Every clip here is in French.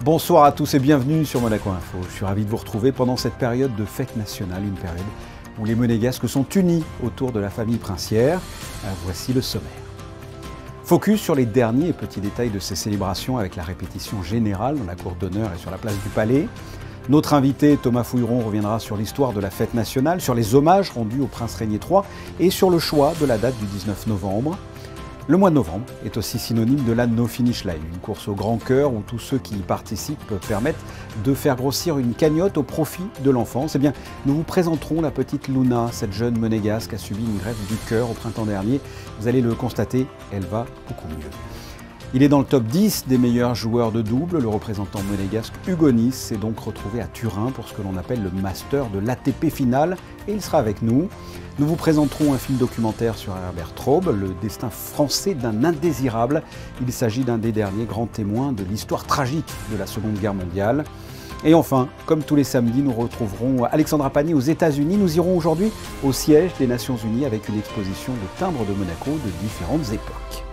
Bonsoir à tous et bienvenue sur Monaco Info. Je suis ravi de vous retrouver pendant cette période de fête nationale, une période où les Monégasques sont unis autour de la famille princière. Voici le sommaire. Focus sur les derniers et petits détails de ces célébrations avec la répétition générale dans la cour d'honneur et sur la place du Palais. Notre invité Thomas Fouilleron reviendra sur l'histoire de la fête nationale, sur les hommages rendus au prince Régnier III et sur le choix de la date du 19 novembre. Le mois de novembre est aussi synonyme de la No Finish Line, une course au grand cœur où tous ceux qui y participent permettent de faire grossir une cagnotte au profit de l'enfance. Eh bien, nous vous présenterons la petite Luna, cette jeune monégasque a subi une greffe du cœur au printemps dernier. Vous allez le constater, elle va beaucoup mieux. Il est dans le top 10 des meilleurs joueurs de double. Le représentant monégasque Hugo Nys s'est donc retrouvé à Turin pour ce que l'on appelle le Master de l'ATP Finale et il sera avec nous. Nous vous présenterons un film documentaire sur Herbert Traub, le destin français d'un indésirable. Il s'agit d'un des derniers grands témoins de l'histoire tragique de la Seconde Guerre mondiale. Et enfin, comme tous les samedis, nous retrouverons Alexandra Pagny aux États-Unis. Nous irons aujourd'hui au siège des Nations Unies avec une exposition de timbres de Monaco de différentes époques.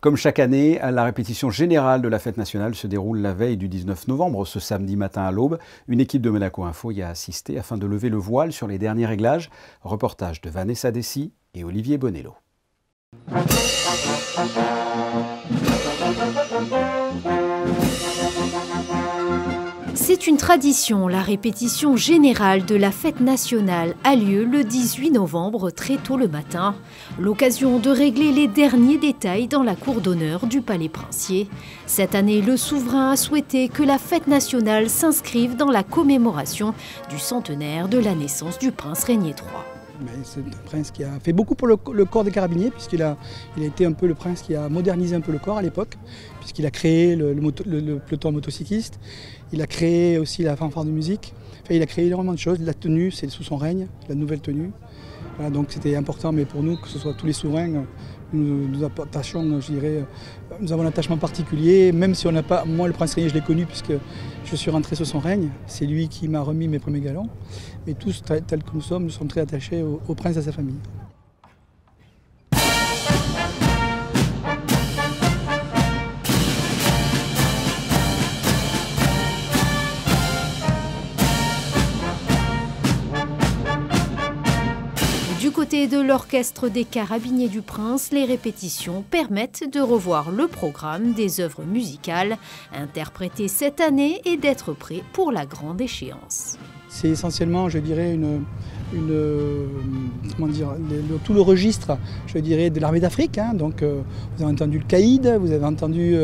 Comme chaque année, la répétition générale de la fête nationale se déroule la veille du 19 novembre, ce samedi matin à l'aube. Une équipe de Monaco Info y a assisté afin de lever le voile sur les derniers réglages. Reportage de Vanessa Dessy et Olivier Bonello. C'est une tradition, la répétition générale de la fête nationale a lieu le 18 novembre très tôt le matin. L'occasion de régler les derniers détails dans la cour d'honneur du Palais Princier. Cette année, le souverain a souhaité que la fête nationale s'inscrive dans la commémoration du centenaire de la naissance du prince Régnier III. C'est un prince qui a fait beaucoup pour le corps des carabiniers, puisqu'il a été un peu le prince qui a modernisé un peu le corps à l'époque, puisqu'il a créé le peloton motocycliste, il a créé aussi la fanfare de musique, enfin, il a créé énormément de choses. La tenue, c'est sous son règne, la nouvelle tenue. Voilà, donc c'était important, mais pour nous, que ce soit tous les souverains, nous attachons, je dirais, nous avons un attachement particulier, même si on n'a pas, moi le prince Régnier je l'ai connu puisque je suis rentré sous son règne, c'est lui qui m'a remis mes premiers galons, et tous tels que nous sommes très attachés au prince et à sa famille. Du côté de l'orchestre des Carabiniers du Prince, les répétitions permettent de revoir le programme des œuvres musicales interprétées cette année et d'être prêt pour la grande échéance. C'est essentiellement, je dirais, tout le registre, je dirais, de l'armée d'Afrique. Donc, vous avez entendu le caïd, vous avez entendu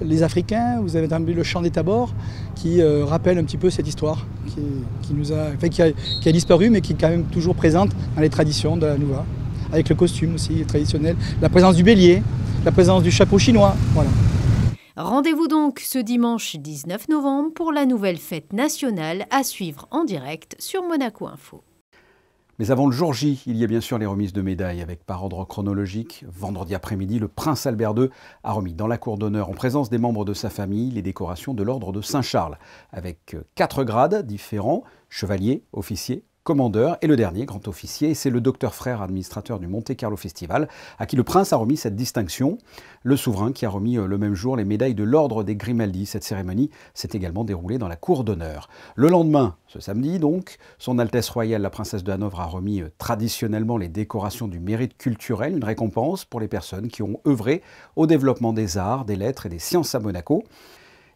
les Africains, vous avez entendu le chant des tabors, qui rappelle un petit peu cette histoire qui a disparu, mais qui est quand même toujours présente dans les traditions de la Nouva, avec le costume aussi traditionnel, la présence du bélier, la présence du chapeau chinois. Voilà. Rendez-vous donc ce dimanche 19 novembre pour la nouvelle fête nationale à suivre en direct sur Monaco Info. Mais avant le jour J, il y a bien sûr les remises de médailles avec par ordre chronologique. Vendredi après-midi, le prince Albert II a remis dans la cour d'honneur en présence des membres de sa famille les décorations de l'ordre de Saint-Charles avec 4 grades différents, chevalier, officier, commandeur et le dernier, grand officier, c'est le docteur Frère, administrateur du Monte Carlo Festival, à qui le prince a remis cette distinction. Le souverain qui a remis le même jour les médailles de l'ordre des Grimaldi. Cette cérémonie s'est également déroulée dans la cour d'honneur. Le lendemain, ce samedi donc, son Altesse royale, la princesse de Hanovre, a remis traditionnellement les décorations du mérite culturel, une récompense pour les personnes qui ont œuvré au développement des arts, des lettres et des sciences à Monaco.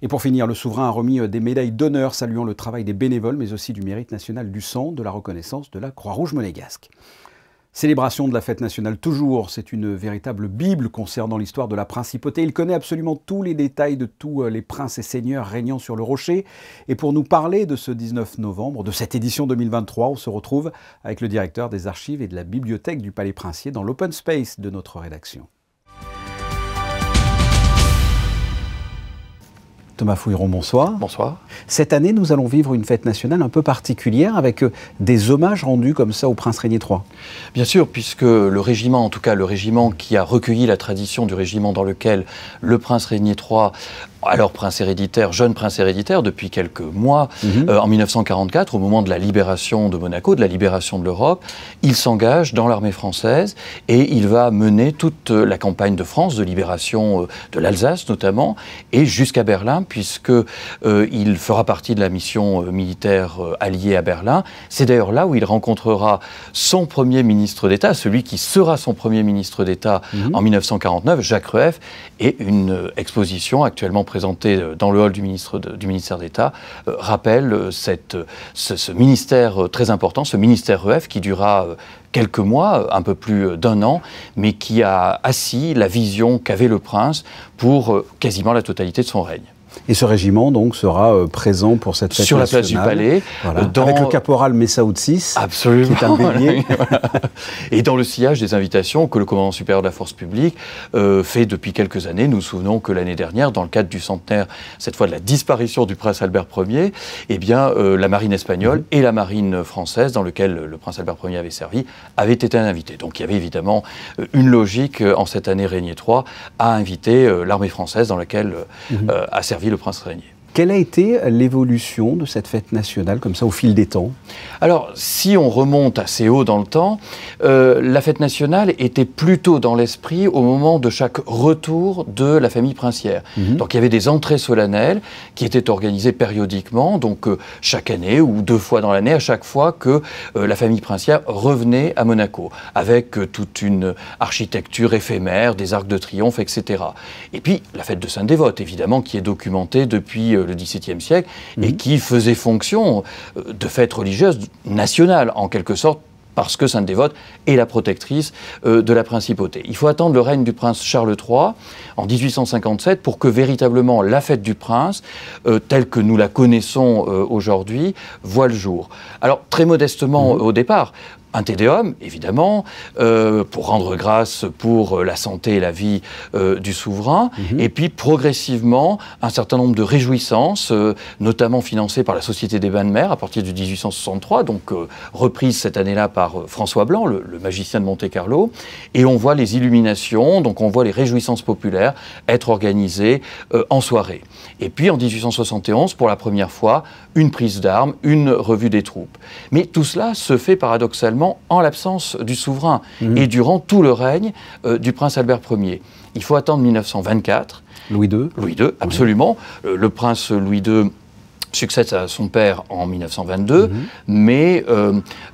Et pour finir, le souverain a remis des médailles d'honneur saluant le travail des bénévoles, mais aussi du mérite national du sang, de la reconnaissance de la Croix-Rouge monégasque. Célébration de la fête nationale toujours, c'est une véritable bible concernant l'histoire de la principauté. Il connaît absolument tous les détails de tous les princes et seigneurs régnant sur le rocher. Et pour nous parler de ce 19 novembre, de cette édition 2023, on se retrouve avec le directeur des archives et de la bibliothèque du Palais Princier dans l'open space de notre rédaction. Thomas Fouilleron, bonsoir. Bonsoir. Cette année, nous allons vivre une fête nationale un peu particulière avec des hommages rendus comme ça au prince Régnier III. Bien sûr, puisque le régiment, en tout cas le régiment qui a recueilli la tradition du régiment dans lequel le prince Régnier III alors prince héréditaire, jeune prince héréditaire depuis quelques mois, en 1944, au moment de la libération de Monaco, de la libération de l'Europe, il s'engage dans l'armée française et il va mener toute la campagne de France, de libération de l'Alsace notamment, et jusqu'à Berlin, puisqu'il fera partie de la mission militaire alliée à Berlin. C'est d'ailleurs là où il rencontrera son premier ministre d'État, celui qui sera son premier ministre d'État en 1949, Jacques Rueff, et une exposition actuellement présentée dans le hall du ministère d'État rappelle ce ministère très important, ce ministère Rueff qui durera quelques mois, un peu plus d'un an, mais qui a assis la vision qu'avait le prince pour quasiment la totalité de son règne. Et ce régiment, donc, sera présent pour cette fête sur nationale. Sur la place du Palais. Voilà. Avec le caporal Messaoudsis, absolument, qui est un bélier. Et dans le sillage des invitations que le commandant supérieur de la force publique fait depuis quelques années. Nous nous souvenons que l'année dernière, dans le cadre du centenaire, cette fois de la disparition du prince Albert Ier, eh bien, la marine espagnole et la marine française, dans lequel le prince Albert Ier avait servi, avaient été invités. Donc il y avait évidemment une logique, en cette année Régnier III, à inviter l'armée française dans laquelle a servi le prince Régnier. Quelle a été l'évolution de cette fête nationale, comme ça, au fil des temps? Alors, si on remonte assez haut dans le temps, la fête nationale était plutôt dans l'esprit au moment de chaque retour de la famille princière. Donc, il y avait des entrées solennelles qui étaient organisées périodiquement, donc chaque année ou 2 fois dans l'année, à chaque fois que la famille princière revenait à Monaco, avec toute une architecture éphémère, des arcs de triomphe, etc. Et puis, la fête de Sainte-Dévote, évidemment, qui est documentée depuis le XVIIe siècle et qui faisait fonction de fête religieuse nationale, en quelque sorte, parce que Sainte-Dévote est la protectrice de la principauté. Il faut attendre le règne du prince Charles III en 1857 pour que véritablement la fête du prince, telle que nous la connaissons aujourd'hui, voit le jour. Alors, très modestement au départ, un Te Deum, évidemment, pour rendre grâce pour la santé et la vie du souverain, et puis progressivement un certain nombre de réjouissances, notamment financées par la Société des Bains de Mer à partir de 1863, donc reprise cette année-là par François Blanc, le magicien de Monte-Carlo, et on voit les illuminations, donc on voit les réjouissances populaires être organisées en soirée. Et puis en 1871, pour la première fois, une prise d'armes, une revue des troupes. Mais tout cela se fait paradoxalement en l'absence du souverain et durant tout le règne du prince Albert Ier. Il faut attendre 1924. Louis II. Louis II, absolument. Le prince Louis II succède à son père en 1922, mais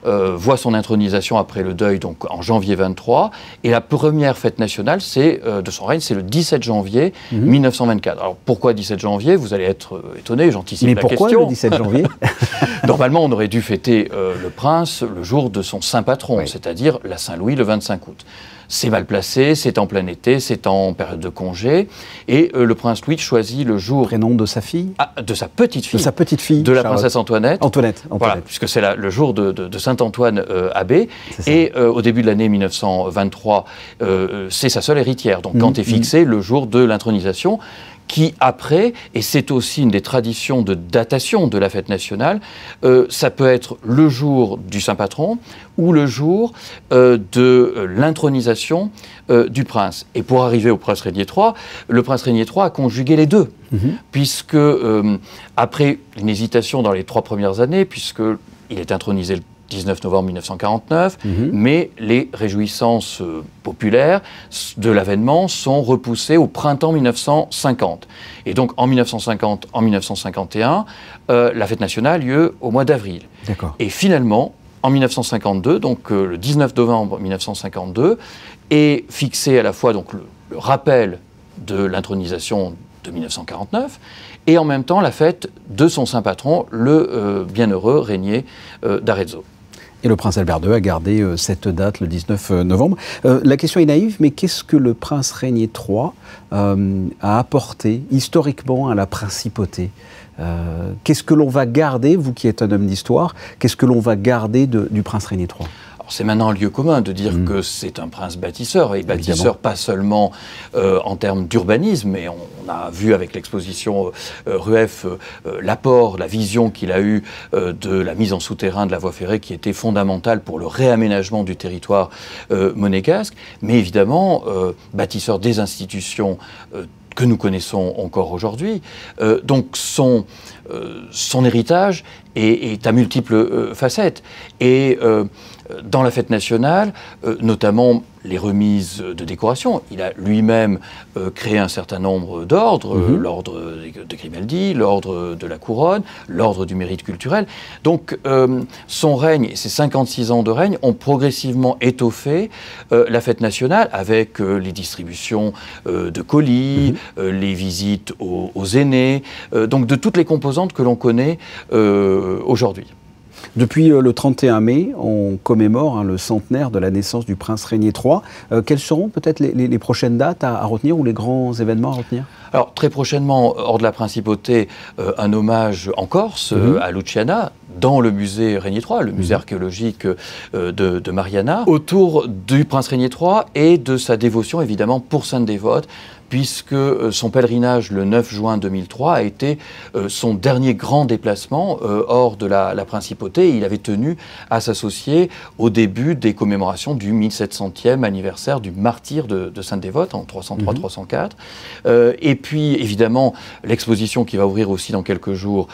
voit son intronisation après le deuil, donc en janvier 23, et la première fête nationale de son règne, c'est le 17 janvier 1924. Alors pourquoi 17 janvier? Vous allez être étonné, j'anticipe la question. Mais pourquoi le 17 janvier? Normalement, on aurait dû fêter le prince le jour de son saint patron, c'est-à-dire la Saint-Louis le 25 août. C'est mal placé, c'est en plein été, c'est en période de congé. Et le prince Louis choisit le jour... Prénom de sa fille? De sa petite fille. De sa petite fille. De la princesse Antoinette. Antoinette. Voilà, puisque c'est le jour de Saint-Antoine abbé. Et au début de l'année 1923, c'est sa seule héritière. Donc quand est fixé le jour de l'intronisation, qui après, et c'est aussi une des traditions de datation de la fête nationale, ça peut être le jour du Saint-Patron ou le jour de l'intronisation du prince. Et pour arriver au prince Régnier III, le prince Régnier III a conjugué les deux, puisque après une hésitation dans les 3 premières années, puisqu'il est intronisé le 19 novembre 1949, mais les réjouissances populaires de l'avènement sont repoussées au printemps 1950. Et donc en 1950, en 1951, la fête nationale a lieu au mois d'avril. Et finalement, en 1952, donc le 19 novembre 1952, est fixé à la fois donc, le rappel de l'intronisation de 1949, et en même temps la fête de son saint patron, le bienheureux Régnier d'Arezzo. Et le prince Albert II a gardé cette date, le 19 novembre. La question est naïve, mais qu'est-ce que le prince Régnier III a apporté historiquement à la principauté? Qu'est-ce que l'on va garder, vous qui êtes un homme d'histoire, qu'est-ce que l'on va garder du prince Régnier III? C'est maintenant un lieu commun de dire que c'est un prince bâtisseur, et bâtisseur pas seulement en termes d'urbanisme, mais on a vu avec l'exposition Rueff l'apport, la vision qu'il a eue de la mise en souterrain de la voie ferrée qui était fondamentale pour le réaménagement du territoire monégasque, mais évidemment bâtisseur des institutions que nous connaissons encore aujourd'hui. Donc son héritage est à multiples facettes. Et dans la fête nationale, notamment les remises de décoration. Il a lui-même créé un certain nombre d'ordres, l'ordre de Grimaldi, l'ordre de la Couronne, l'ordre du mérite culturel. Donc son règne, et ses 56 ans de règne, ont progressivement étoffé la fête nationale avec les distributions de colis, les visites aux aînés, donc de toutes les composantes que l'on connaît aujourd'hui. Depuis le 31 mai, on commémore le centenaire de la naissance du prince Régnier III. Quelles seront peut-être les prochaines dates à retenir ou les grands événements à retenir? Alors très prochainement, hors de la principauté, un hommage en Corse à Luciana, dans le musée Régnier III, le musée archéologique de Mariana, autour du prince Régnier III et de sa dévotion évidemment pour Sainte Dévote, puisque son pèlerinage le 9 juin 2003 a été son dernier grand déplacement hors de la principauté. Il avait tenu à s'associer au début des commémorations du 1700e anniversaire du martyre de Sainte Dévote en 303-304. Et puis évidemment l'exposition qui va ouvrir aussi dans quelques jours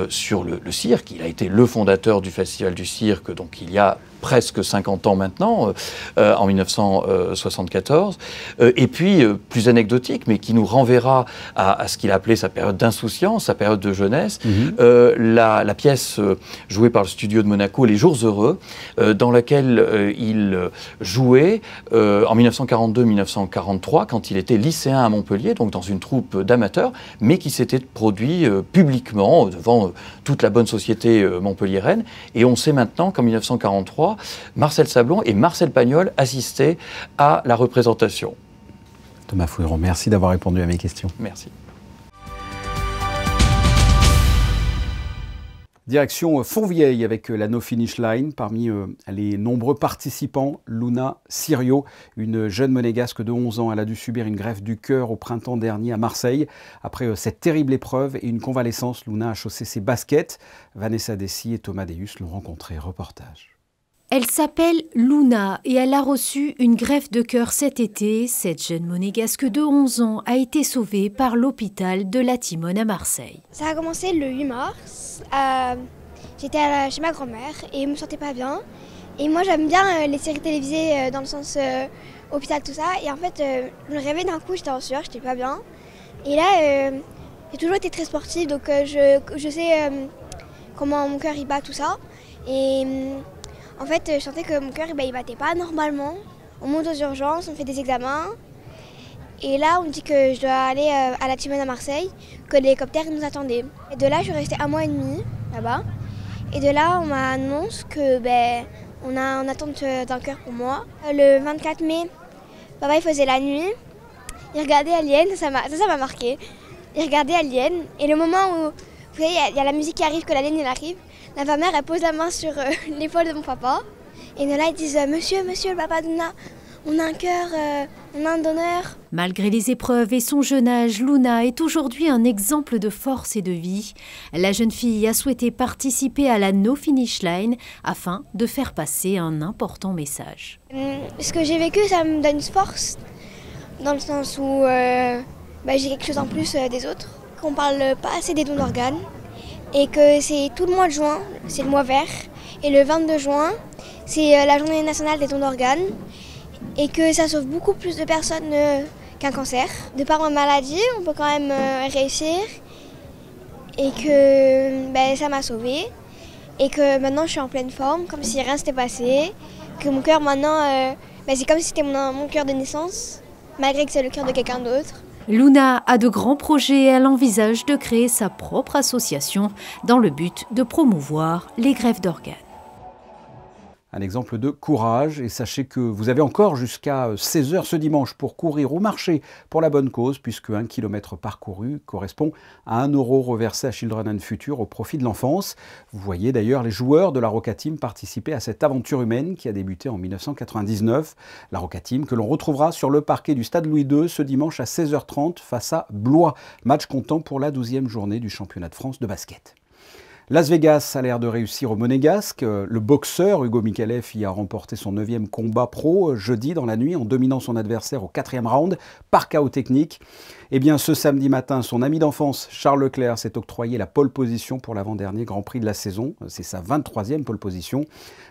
sur le cirque. Il a été le fondateur du Festival du cirque, donc il y a presque 50 ans maintenant, en 1974. Et puis, plus anecdotique, mais qui nous renverra à ce qu'il a appelé sa période d'insouciance, sa période de jeunesse, la pièce jouée par le studio de Monaco, Les Jours Heureux, dans laquelle il jouait en 1942-1943, quand il était lycéen à Montpellier, donc dans une troupe d'amateurs, mais qui s'était produit publiquement devant toute la bonne société montpelliéraine. Et on sait maintenant qu'en 1943, Marcel Sablon et Marcel Pagnol assistaient à la représentation. Thomas Fouilleron, merci d'avoir répondu à mes questions. Merci. Direction Fontvieille avec la No Finish Line. Parmi les nombreux participants, Luna Sirio, une jeune monégasque de 11 ans. Elle a dû subir une greffe du cœur au printemps dernier à Marseille. Après cette terrible épreuve et une convalescence, Luna a chaussé ses baskets. Vanessa Dessy et Thomas Deus l'ont rencontrée. Reportage. Elle s'appelle Luna et elle a reçu une greffe de cœur cet été. Cette jeune monégasque de 11 ans a été sauvée par l'hôpital de la Timone à Marseille. Ça a commencé le 8 mars. J'étais chez ma grand-mère et je me sentais pas bien. Et moi j'aime bien les séries télévisées dans le sens hôpital, tout ça. Et en fait, je me réveillais d'un coup, j'étais en sueur, j'étais pas bien. Et là, j'ai toujours été très sportive, donc je sais comment mon cœur il bat, tout ça. Et en fait, je sentais que mon cœur il battait pas normalement. On monte aux urgences, on fait des examens. Et là, on me dit que je dois aller à la Timone à Marseille, que l'hélicoptère nous attendait. Et de là, je suis restée 1 mois et demi là-bas. Et de là, on m'annonce que on a en attente d'un cœur pour moi. Le 24 mai, papa il faisait la nuit. Il regardait Alien, ça m'a marqué. Il regardait Alien. Et le moment où, vous voyez, il y a la musique qui arrive, que l'Alien il arrive, la mère elle pose la main sur l'épaule de mon papa. Et de là, ils disent monsieur, le papa de Luna, on a un cœur, on a un donneur. Malgré les épreuves et son jeune âge, Luna est aujourd'hui un exemple de force et de vie. La jeune fille a souhaité participer à la No Finish Line afin de faire passer un important message. Ce que j'ai vécu, ça me donne force, dans le sens où j'ai quelque chose en plus des autres. Qu'on parle pas assez des dons d'organes et que c'est tout le mois de juin, c'est le mois vert, et le 22 juin, c'est la journée nationale des dons d'organes. Et que ça sauve beaucoup plus de personnes qu'un cancer. De par ma maladie, on peut quand même réussir. Et que ça m'a sauvée. Et que maintenant je suis en pleine forme, comme si rien s'était passé. Que mon cœur maintenant, c'est comme si c'était mon cœur de naissance, malgré que c'est le cœur de quelqu'un d'autre. Luna a de grands projets et elle envisage de créer sa propre association dans le but de promouvoir les greffes d'organes. Un exemple de courage, et sachez que vous avez encore jusqu'à 16h ce dimanche pour courir ou marcher pour la bonne cause, puisque 1 kilomètre parcouru correspond à 1 € reversé à Children and Future au profit de l'enfance. Vous voyez d'ailleurs les joueurs de la Roca Team participer à cette aventure humaine qui a débuté en 1999. La Roca Team que l'on retrouvera sur le parquet du Stade Louis II ce dimanche à 16h30 face à Blois. Match comptant pour la 12e journée du championnat de France de basket. Las Vegas a l'air de réussir au Monégasque. Le boxeur Hugo Micallef y a remporté son 9e combat pro jeudi dans la nuit en dominant son adversaire au 4e round par KO technique. Eh bien, ce samedi matin, son ami d'enfance Charles Leclerc s'est octroyé la pole position pour l'avant-dernier Grand Prix de la saison. C'est sa 23e pole position.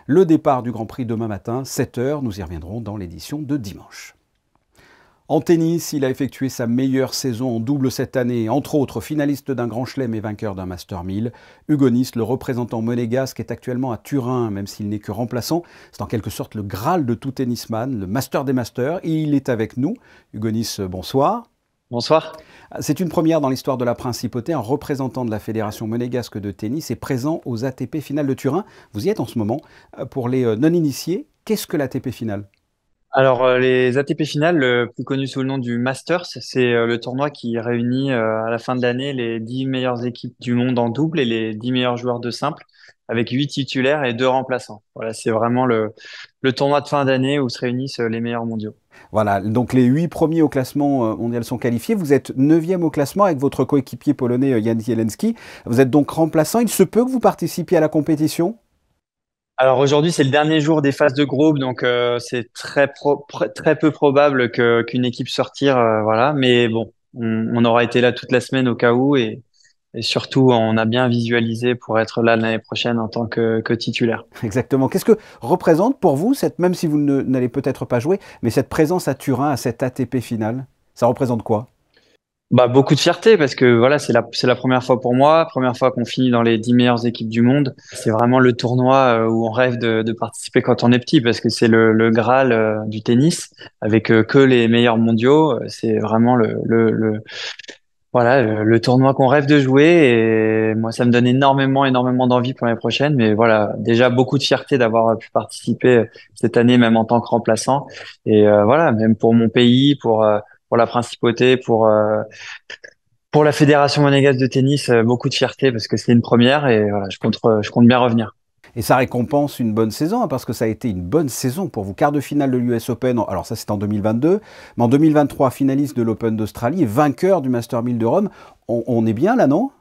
Le départ du Grand Prix demain matin, 7 h. Nous y reviendrons dans l'édition de dimanche. En tennis, il a effectué sa meilleure saison en double cette année, entre autres finaliste d'un Grand Chelem et vainqueur d'un Master 1000. Hugo Nys, le représentant monégasque, est actuellement à Turin, même s'il n'est que remplaçant. C'est en quelque sorte le Graal de tout tennisman, le master des masters, et il est avec nous. Hugo Nys, bonsoir. Bonsoir. C'est une première dans l'histoire de la principauté. Un représentant de la Fédération monégasque de tennis est présent aux ATP Finales de Turin. Vous y êtes en ce moment. Pour les non-initiés, qu'est-ce que l'ATP Finale ? Alors, les ATP Finales, le plus connu sous le nom du Masters, c'est le tournoi qui réunit à la fin de l'année les 10 meilleures équipes du monde en double et les 10 meilleurs joueurs de simple, avec 8 titulaires et 2 remplaçants. Voilà, c'est vraiment le tournoi de fin d'année où se réunissent les meilleurs mondiaux. Voilà, donc les 8 premiers au classement mondial sont qualifiés. Vous êtes 9e au classement avec votre coéquipier polonais Jan Zielinski. Vous êtes donc remplaçant. Il se peut que vous participiez à la compétition ? Alors aujourd'hui, c'est le dernier jour des phases de groupe, donc c'est très peu probable qu'une équipe sortir, voilà. Mais bon, on aura été là toute la semaine au cas où et surtout, on a bien visualisé pour être là l'année prochaine en tant que titulaire. Exactement. Qu'est-ce que représente pour vous, même si vous n'allez peut-être pas jouer, mais cette présence à Turin, à cette ATP finale, ça représente quoi ? Bah, beaucoup de fierté parce que voilà, c'est la première fois pour moi, première fois qu'on finit dans les 10 meilleures équipes du monde. C'est vraiment le tournoi où on rêve de participer quand on est petit parce que c'est le Graal du tennis avec que les meilleurs mondiaux. C'est vraiment le tournoi qu'on rêve de jouer et moi, ça me donne énormément d'envie pour l'année prochaine. Mais voilà, déjà beaucoup de fierté d'avoir pu participer cette année, même en tant que remplaçant. Et voilà, même pour mon pays, pour la principauté, pour la Fédération monégasque de tennis, beaucoup de fierté parce que c'est une première et voilà, je compte bien revenir. Et ça récompense une bonne saison, parce que ça a été une bonne saison pour vous. Quart de finale de l'US Open, alors ça c'est en 2022, mais en 2023, finaliste de l'Open d'Australie et vainqueur du Master 1000 de Rome. On est bien là, non ?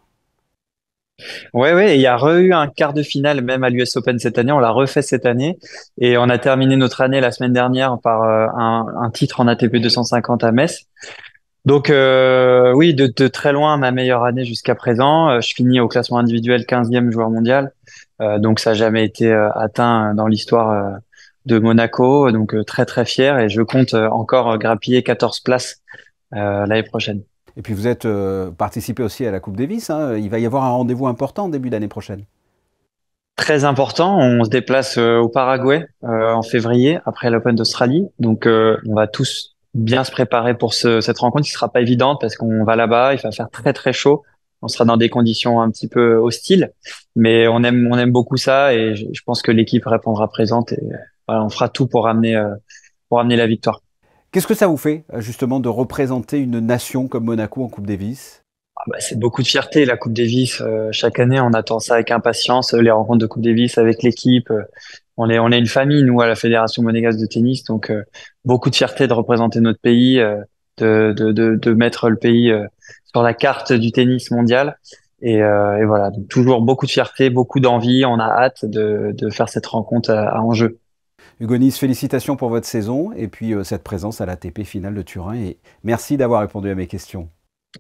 Ouais, il y a eu un quart de finale même à l'US Open cette année, on l'a refait cette année et on a terminé notre année la semaine dernière par un titre en ATP 250 à Metz. Donc oui, de très loin ma meilleure année jusqu'à présent. Je finis au classement individuel 15e joueur mondial, donc ça n'a jamais été atteint dans l'histoire de Monaco, donc très fier et je compte encore grappiller 14 places l'année prochaine. Et puis vous êtes participé aussi à la Coupe Davis, hein. Il va y avoir un rendez-vous important en début d'année prochaine. Très important, on se déplace au Paraguay en février après l'Open d'Australie, donc on va tous bien se préparer pour cette rencontre qui sera pas évidente parce qu'on va là-bas, il va faire très chaud, on sera dans des conditions un petit peu hostiles, mais on aime beaucoup ça et je pense que l'équipe répondra présente et voilà, on fera tout pour ramener la victoire. Qu'est-ce que ça vous fait justement de représenter une nation comme Monaco en Coupe Davis ? C'est beaucoup de fierté, la Coupe Davis. Chaque année, on attend ça avec impatience. Les rencontres de Coupe Davis avec l'équipe. On est une famille, nous, à la Fédération monégasque de tennis. Donc, beaucoup de fierté de représenter notre pays, de mettre le pays sur la carte du tennis mondial. Et voilà, donc toujours beaucoup de fierté, beaucoup d'envie. On a hâte de faire cette rencontre à enjeu. Hugo Nys, félicitations pour votre saison et puis cette présence à l'ATP finale de Turin. Et merci d'avoir répondu à mes questions.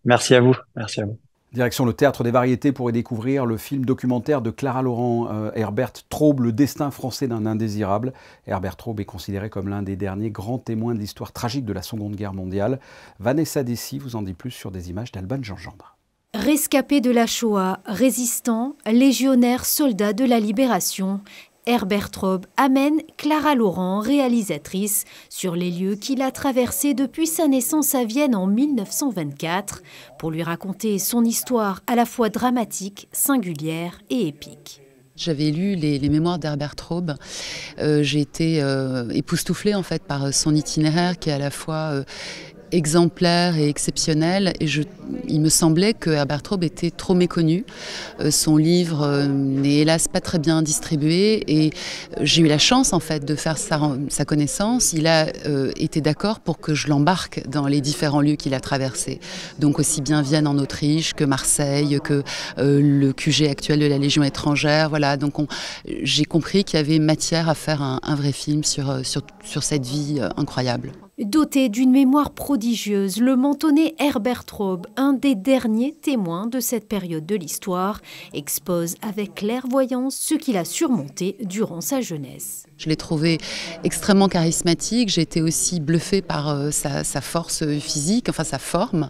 Merci à vous. Merci à vous. Direction le Théâtre des Variétés pour y découvrir le film documentaire de Clara Laurent, Herbert Traub, Le destin français d'un indésirable. Herbert Traub est considéré comme l'un des derniers grands témoins de l'histoire tragique de la Seconde Guerre mondiale. Vanessa Dessy vous en dit plus sur des images d'Alban Gingembre. Rescapé de la Shoah, résistant, légionnaire, soldat de la Libération, Herbert Traub amène Clara Laurent, réalisatrice, sur les lieux qu'il a traversés depuis sa naissance à Vienne en 1924, pour lui raconter son histoire à la fois dramatique, singulière et épique. J'avais lu les mémoires d'Herbert Traub. J'ai été époustouflée en fait par son itinéraire qui est à la fois exemplaire et exceptionnel. Et il me semblait que Herbert Taube était trop méconnu. Son livre n'est hélas pas très bien distribué. Et j'ai eu la chance en fait de faire sa connaissance. Il a été d'accord pour que je l'embarque dans les différents lieux qu'il a traversés. Donc aussi bien Vienne en Autriche que Marseille, que le QG actuel de la Légion étrangère. Voilà, donc j'ai compris qu'il y avait matière à faire un vrai film sur cette vie incroyable. Doté d'une mémoire prodigieuse, le mentonné Herbert Taube, un des derniers témoins de cette période de l'histoire, expose avec clairvoyance ce qu'il a surmonté durant sa jeunesse. Je l'ai trouvé extrêmement charismatique. J'ai été aussi bluffée par sa force physique, enfin sa forme,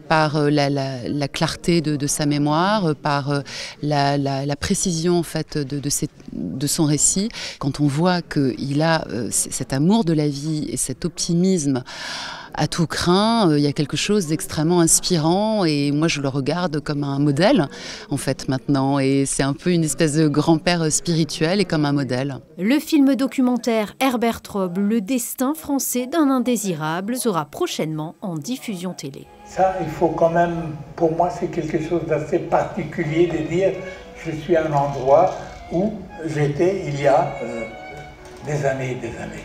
par la clarté de sa mémoire, par la précision en fait de son récit. Quand on voit qu'il a cet amour de la vie et cet optimisme à tout crin, il y a quelque chose d'extrêmement inspirant et moi je le regarde comme un modèle en fait maintenant et c'est un peu une espèce de grand-père spirituel et comme un modèle. Le film documentaire Herbert Taube, le destin français d'un indésirable sera prochainement en diffusion télé. Ça, il faut quand même, pour moi c'est quelque chose d'assez particulier de dire je suis à un endroit où j'étais il y a des années et des années.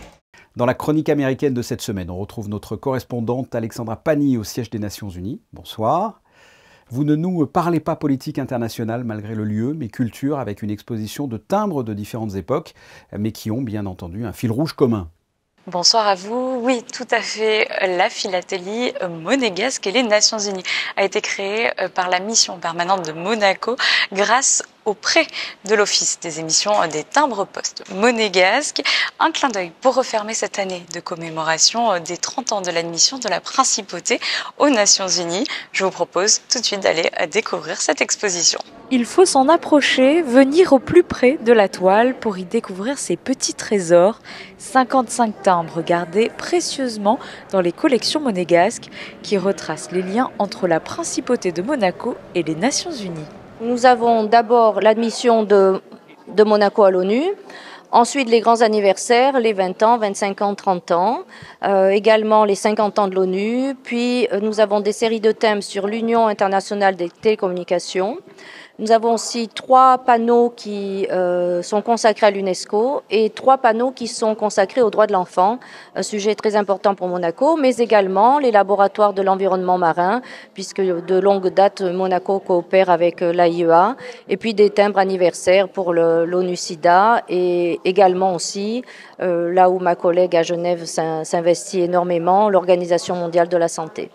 Dans la chronique américaine de cette semaine, on retrouve notre correspondante Alexandra Pani au siège des Nations Unies. Bonsoir. Vous ne nous parlez pas politique internationale malgré le lieu, mais culture avec une exposition de timbres de différentes époques, mais qui ont bien entendu un fil rouge commun. Bonsoir à vous. Oui, tout à fait. La philatélie monégasque et les Nations Unies a été créée par la mission permanente de Monaco grâce au prêt de l'Office des émissions des timbres-poste monégasques. Un clin d'œil pour refermer cette année de commémoration des 30 ans de l'admission de la principauté aux Nations Unies. Je vous propose tout de suite d'aller découvrir cette exposition. Il faut s'en approcher, venir au plus près de la toile pour y découvrir ces petits trésors. 55 timbres gardés précieusement dans les collections monégasques qui retracent les liens entre la principauté de Monaco et les Nations Unies. Nous avons d'abord l'admission de Monaco à l'ONU, ensuite les grands anniversaires, les 20 ans, 25 ans, 30 ans, également les 50 ans de l'ONU, puis nous avons des séries de thèmes sur l'Union internationale des télécommunications. Nous avons aussi 3 panneaux qui sont consacrés à l'UNESCO et 3 panneaux qui sont consacrés aux droits de l'enfant, un sujet très important pour Monaco, mais également les laboratoires de l'environnement marin, puisque de longue date, Monaco coopère avec l'AIEA, et puis des timbres anniversaires pour l'ONU-SIDA, et également aussi, là où ma collègue à Genève s'investit énormément, l'Organisation mondiale de la santé.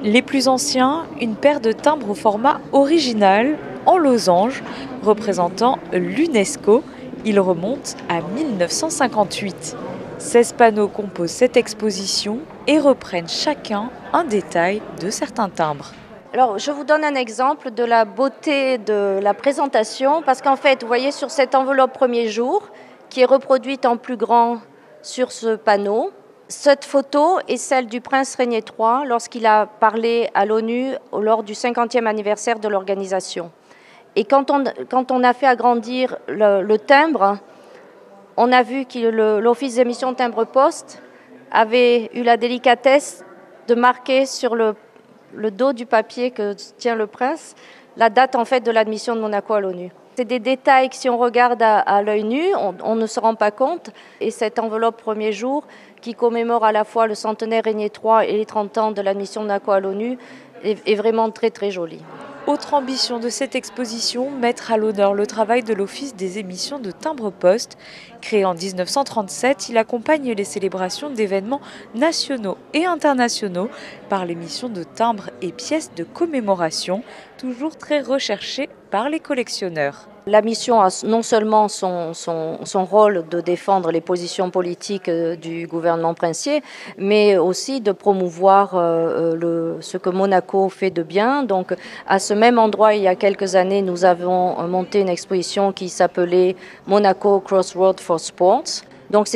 Les plus anciens, une paire de timbres au format original, en losange, représentant l'UNESCO. Ils remontent à 1958. 16 panneaux composent cette exposition et reprennent chacun un détail de certains timbres. Alors, je vous donne un exemple de la beauté de la présentation, parce qu'en fait, vous voyez sur cette enveloppe premier jour, qui est reproduite en plus grand sur ce panneau, cette photo est celle du prince Régnier III lorsqu'il a parlé à l'ONU lors du 50e anniversaire de l'organisation. Et quand on a fait agrandir le timbre, on a vu que l'Office d'émission timbre-poste avait eu la délicatesse de marquer sur le dos du papier que tient le prince la date en fait de l'admission de Monaco à l'ONU. C'est des détails que si on regarde à l'œil nu, on ne se rend pas compte. Et cette enveloppe premier jour, qui commémore à la fois le centenaire Régnier III et les 30 ans de l'admission de Monaco à l'ONU, est vraiment très très jolie. Autre ambition de cette exposition, mettre à l'honneur le travail de l'Office des émissions de timbre-poste. Créé en 1937, il accompagne les célébrations d'événements nationaux et internationaux par l'émission de timbres et pièces de commémoration, toujours très recherchées par les collectionneurs. La mission a non seulement son rôle de défendre les positions politiques du gouvernement princier, mais aussi de promouvoir ce que Monaco fait de bien. Donc, à ce même endroit, il y a quelques années, nous avons monté une exposition qui s'appelait Monaco Crossroad for Sports. Donc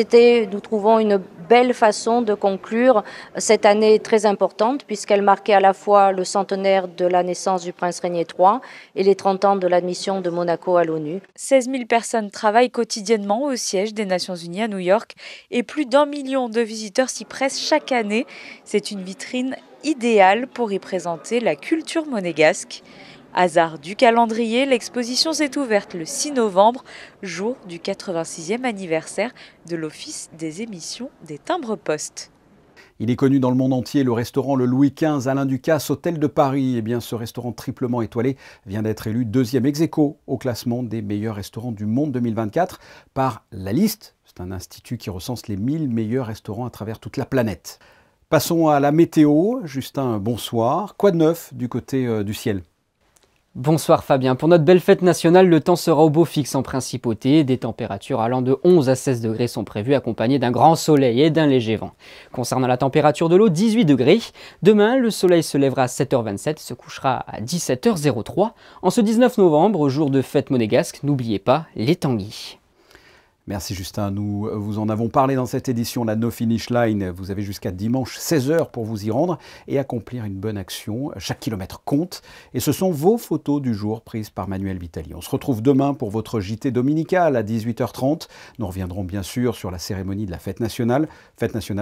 nous trouvons une belle façon de conclure cette année très importante puisqu'elle marquait à la fois le centenaire de la naissance du prince Régnier III et les 30 ans de l'admission de Monaco à l'ONU. 16 000 personnes travaillent quotidiennement au siège des Nations Unies à New York et plus d'1 million de visiteurs s'y pressent chaque année. C'est une vitrine idéale pour y présenter la culture monégasque. Hasard du calendrier, l'exposition s'est ouverte le 6 novembre, jour du 86e anniversaire de l'Office des émissions des timbres-poste. Il est connu dans le monde entier, le restaurant Le Louis XV Alain Ducasse, hôtel de Paris. Eh bien, ce restaurant triplement étoilé vient d'être élu 2e ex-aequo au classement des meilleurs restaurants du monde 2024 par La Liste. C'est un institut qui recense les 1000 meilleurs restaurants à travers toute la planète. Passons à la météo. Justin, bonsoir. Quoi de neuf du côté du ciel ? Bonsoir Fabien. Pour notre belle fête nationale, le temps sera au beau fixe en principauté. Des températures allant de 11 à 16 degrés sont prévues, accompagnées d'un grand soleil et d'un léger vent. Concernant la température de l'eau, 18 degrés. Demain, le soleil se lèvera à 7h27 et se couchera à 17h03. En ce 19 novembre, jour de fête monégasque, n'oubliez pas les tanguis. Merci Justin, nous vous en avons parlé dans cette édition, la No Finish Line. Vous avez jusqu'à dimanche 16h pour vous y rendre et accomplir une bonne action. Chaque kilomètre compte et ce sont vos photos du jour prises par Manuel Vitali. On se retrouve demain pour votre JT dominical à 18h30. Nous reviendrons bien sûr sur la cérémonie de la fête nationale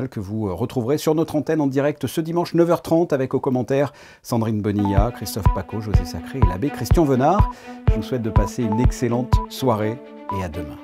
que vous retrouverez sur notre antenne en direct ce dimanche 9h30 avec aux commentaires Sandrine Bonilla, Christophe Paco, José Sacré et l'abbé Christian Venard. Je vous souhaite de passer une excellente soirée et à demain.